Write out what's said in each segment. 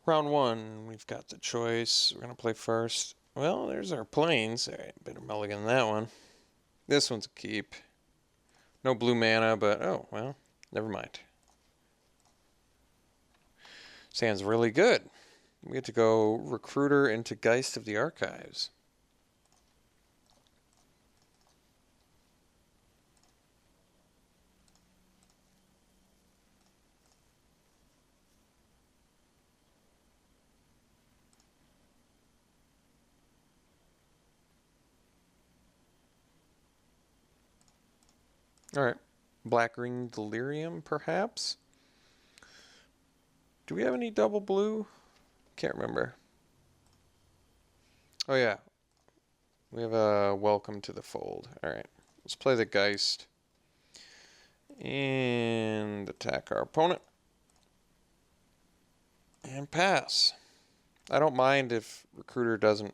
Round one, we've got the choice. We're going to play first. Well, there's our planes. All right, better mulligan that one. This one's a keep. No blue mana, but oh, well, never mind. Sounds really good. We get to go Recruiter into Geist of the Archives. All right. Black Ring Delirium, perhaps? Do we have any double blue? Can't remember. Oh, yeah. We have a Welcome to the Fold. All right. Let's play the Geist. And attack our opponent. And pass. I don't mind if Recruiter doesn't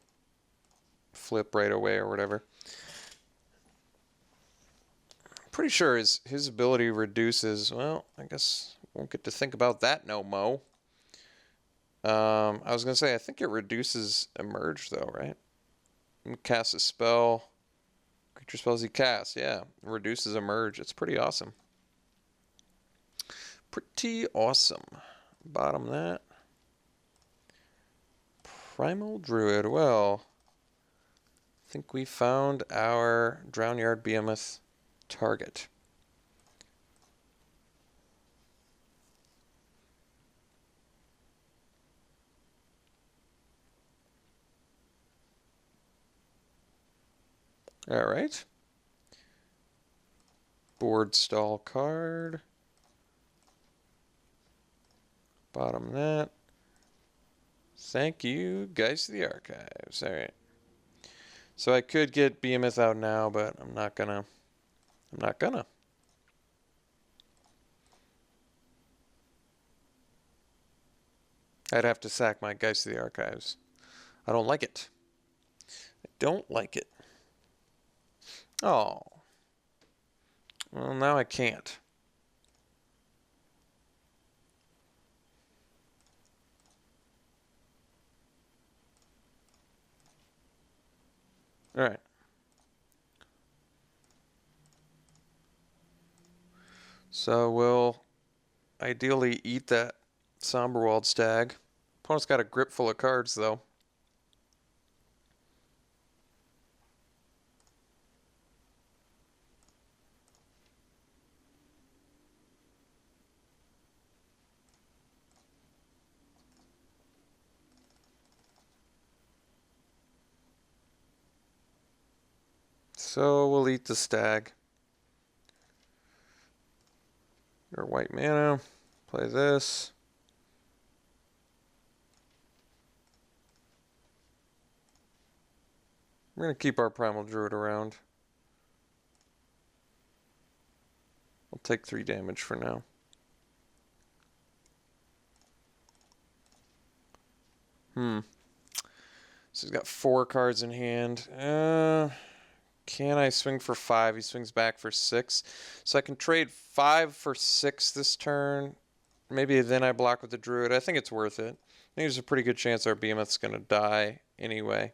flip right away or whatever. Pretty sure his ability reduces, well, I guess won't get to think about that no mo. I was going to say, I think it reduces Emerge though, right? Cast a spell. Creature spells he casts, yeah. Reduces Emerge. It's pretty awesome. Pretty awesome. Bottom that. Primal Druid. Well, I think we found our Drownyard Behemoth target. All right. Board stall card. Bottom that. Thank you, Geist of the Archives. All right. So I could get Behemoth out now, but I'm not gonna. I'd have to sack my Geist of the Archives. I don't like it. I don't like it. Oh. Well, now I can't. All right. So we'll ideally eat that Somberwald Stag. Opponent's got a grip full of cards, though. So we'll eat the Stag. Your white mana. Play this. We're going to keep our Primal Druid around. I'll take 3 damage for now. So he's got 4 cards in hand. Can I swing for 5? He swings back for 6. So I can trade 5 for 6 this turn. Maybe then I block with the Druid. I think it's worth it. I think there's a pretty good chance our Behemoth's going to die anyway.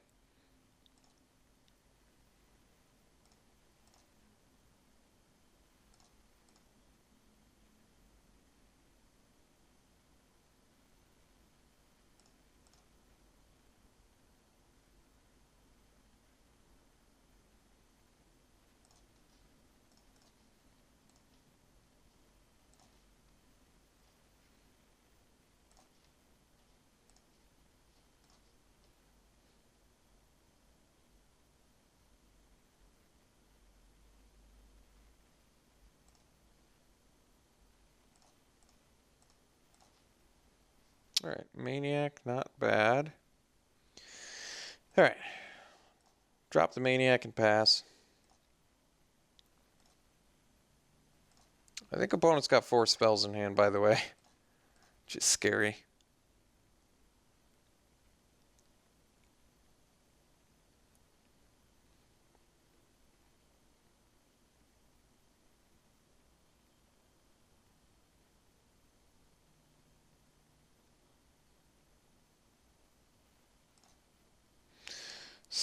All right, Maniac, not bad. All right, drop the Maniac and pass. I think opponent's got 4 spells in hand, by the way, which is scary.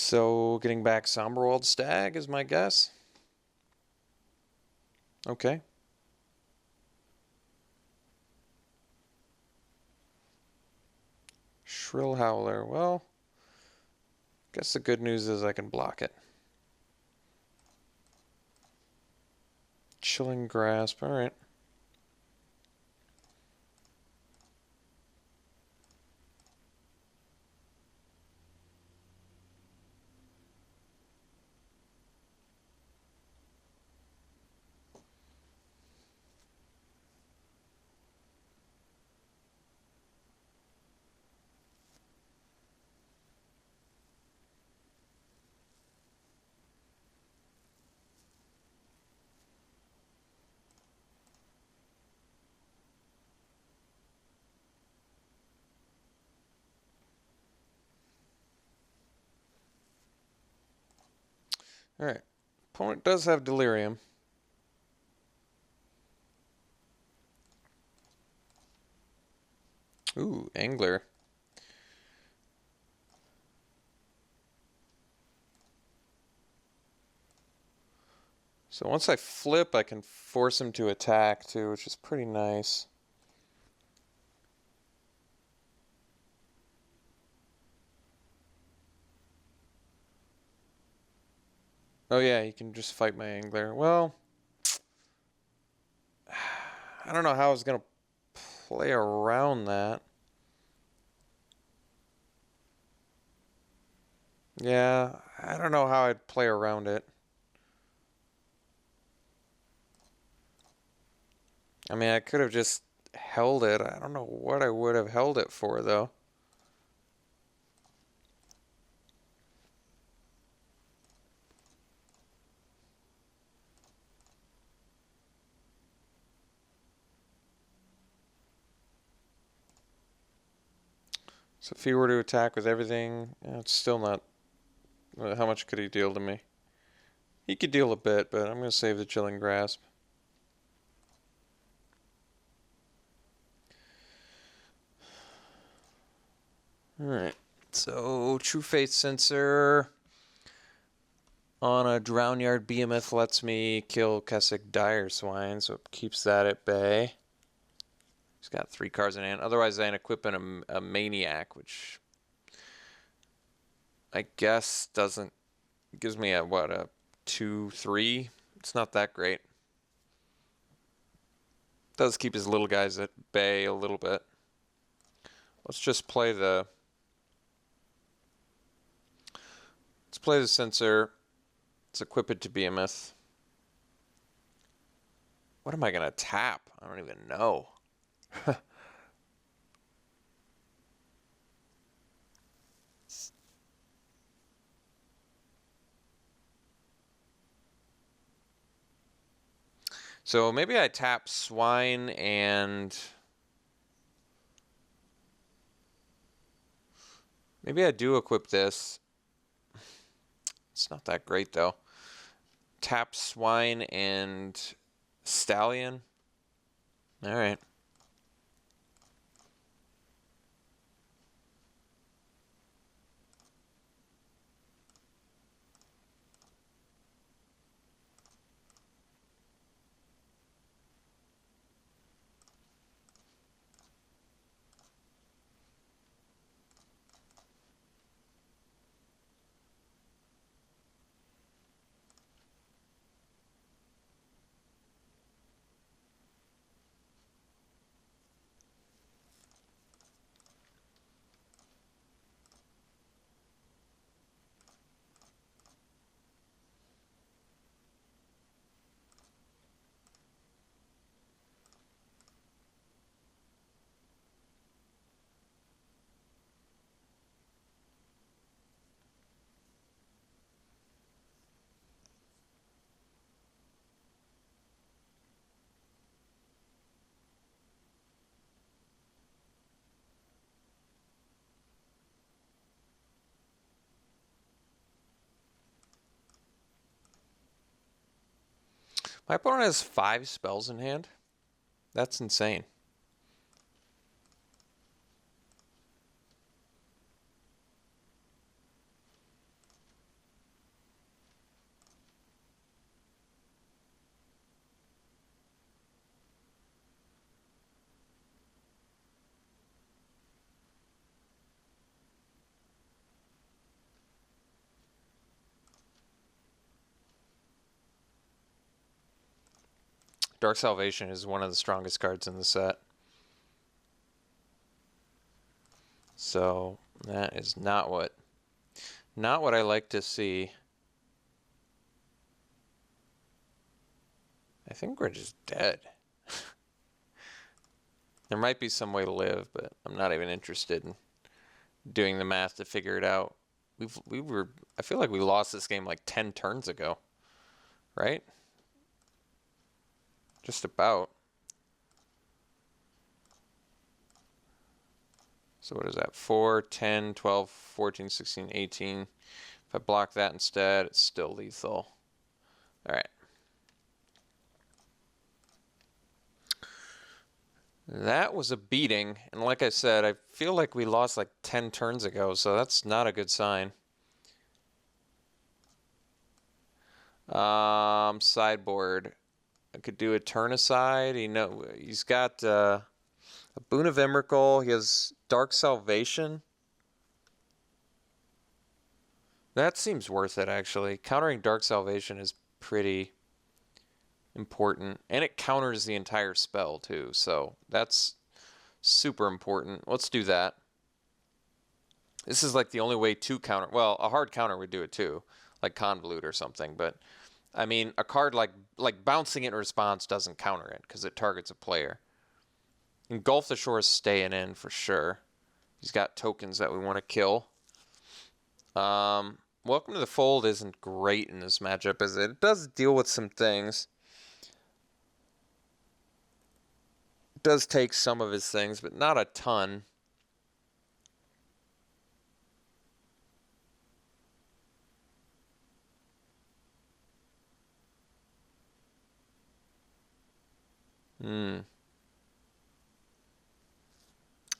So getting back Somberwald Stag is my guess. Okay. Shrill Howler. Well, guess the good news is I can block it. Chilling Grasp. All right. All right. Opponent does have Delirium. Ooh, Angler. So once I flip, I can force him to attack too, which is pretty nice. Oh yeah, he can just fight my Angler. Well, I don't know how I was going to play around that. Yeah, I don't know how I'd play around it. I mean, I could have just held it. I don't know what I would have held it for, though. So if he were to attack with everything, it's still not... How much could he deal to me? He could deal a bit, but I'm going to save the Chilling Grasp. Alright, so True Faith Sensor on a Drownyard Behemoth lets me kill Kessick Dire Swine, so it keeps that at bay. He's got 3 cards in hand. Otherwise, I equip a Maniac, which I guess doesn't... Gives me a, what, a 2-3? It's not that great. Does keep his little guys at bay a little bit. Let's just play the... Let's play the Sensor. Let's equip it to Behemoth. What am I going to tap? I don't even know. So maybe I tap Swine and... Maybe I do equip this. It's not that great, though. Tap Swine and Stallion. All right. My opponent has 5 spells in hand. That's insane. Dark Salvation is one of the strongest cards in the set. So that is not what I like to see. I think we're just dead. There might be some way to live, but I'm not even interested in doing the math to figure it out. I feel like we lost this game like 10 turns ago, right? Just about. So what is that? 4, 10, 12, 14, 16, 18. If I block that instead, it's still lethal. All right. That was a beating, and like I said, I feel like we lost like 10 turns ago, so that's not a good sign. Sideboard. I could do a turn aside. He's got a Boon of Emrakul. He has Dark Salvation. That seems worth it, actually. Countering Dark Salvation is pretty important, and it counters the entire spell too, so that's super important. Let's do that. This is like the only way to counter. Well, a hard counter would do it too, like Convolute or something, but I mean, a card like bouncing it in response doesn't counter it because it targets a player. Engulf the Shore is staying in for sure. He's got tokens that we want to kill. Welcome to the Fold isn't great in this matchup, as it does deal with some things. Does take some of his things, but not a ton.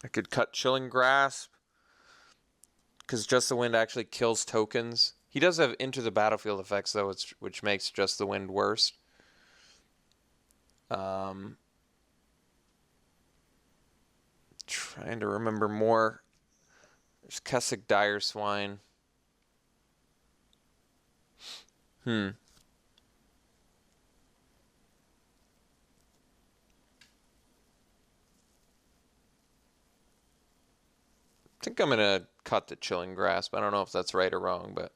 I could cut Chilling Grasp, because Just the Wind actually kills tokens. He does have Into the Battlefield effects, though, which makes Just the Wind worse. Trying to remember more. There's Kessig Dire Swine. I think I'm going to cut the Chilling Grasp. I don't know if that's right or wrong, but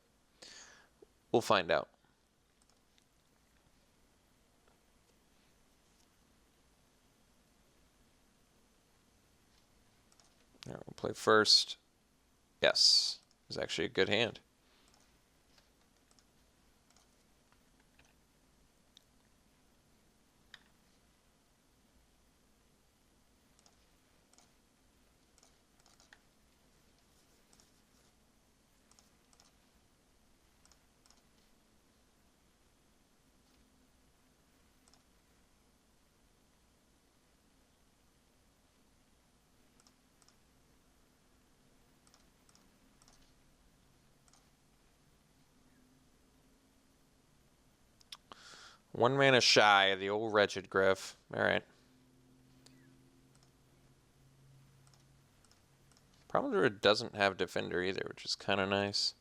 we'll find out. All right, we'll play first. Yes, it's actually a good hand. One mana shy of the old Wretched Griff. All right. Probably doesn't have Defender either, which is kind of nice.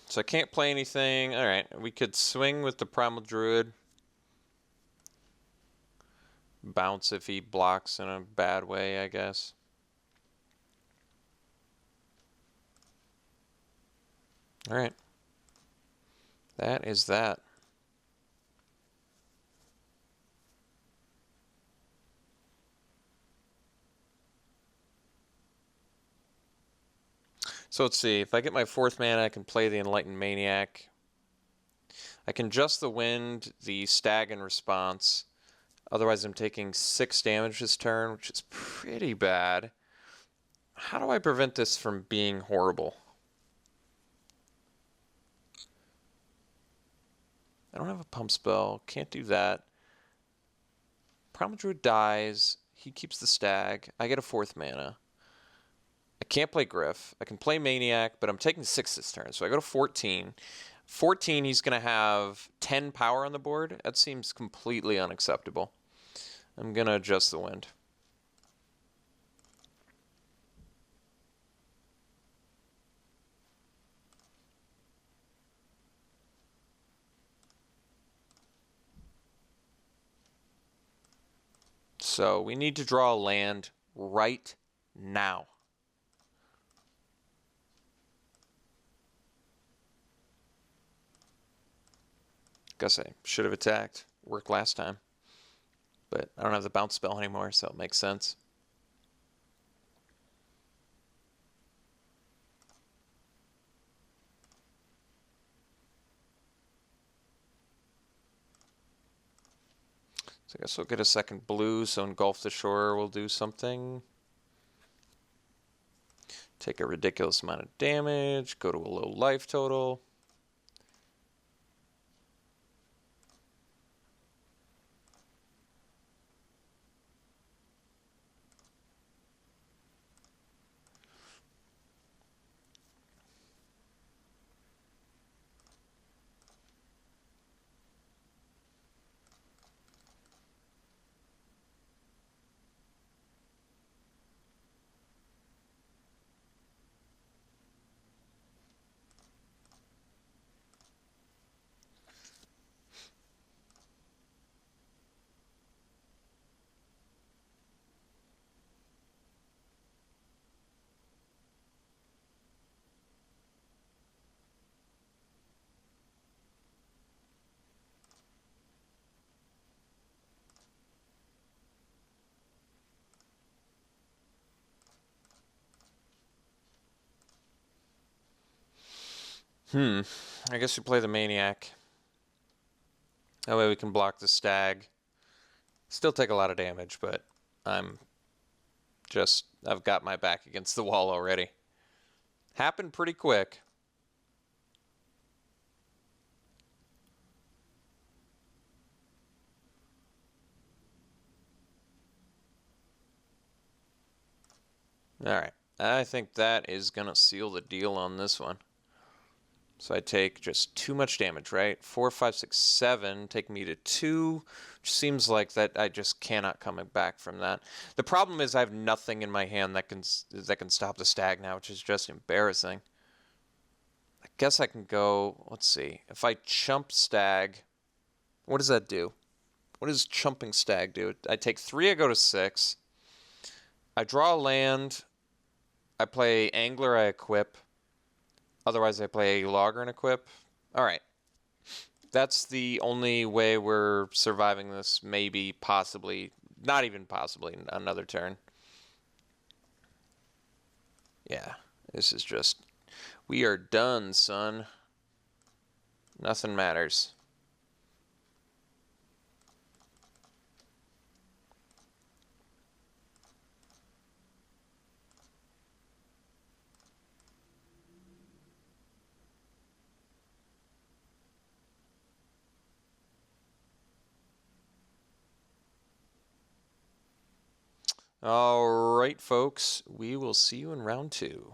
So I can't play anything. All right, we could swing with the Primal Druid. Bounce if he blocks in a bad way, I guess. All right. That is that. So let's see. If I get my 4th mana, I can play the Enlightened Maniac. I can Just the Wind, the Stag in response. Otherwise, I'm taking 6 damage this turn, which is pretty bad. How do I prevent this from being horrible? I don't have a pump spell. Can't do that. Primal Druid dies. He keeps the stag. I get a 4th mana. I can't play Griff. I can play Maniac, but I'm taking 6 this turn, so I go to 14. 14, he's going to have 10 power on the board. That seems completely unacceptable. I'm going to adjust the wind. So we need to draw a land right now. Guess I should have attacked. Worked last time. But I don't have the bounce spell anymore, so it makes sense. So I guess we'll get a second blue, so Engulf the Shore will do something. Take a ridiculous amount of damage, go to a low life total. I guess we play the Maniac. That way we can block the Stag. Still take a lot of damage, but I've got my back against the wall already. Happened pretty quick. Alright, I think that is going to seal the deal on this one. So I take just too much damage, right? 4, 5, 6, 7, take me to 2, which seems like that I just cannot come back from that. The problem is I have nothing in my hand that can stop the Stag now, which is just embarrassing. I guess I can go, let's see, if I chump Stag, what does that do? What does chumping Stag do? I take 3, I go to 6. I draw a land, I play Angler, I equip. Otherwise, I play a Logger and equip. Alright. That's the only way we're surviving this, maybe, possibly, not even possibly, another turn. Yeah, this is just, we are done, son. Nothing matters. All right, folks, we will see you in round 2.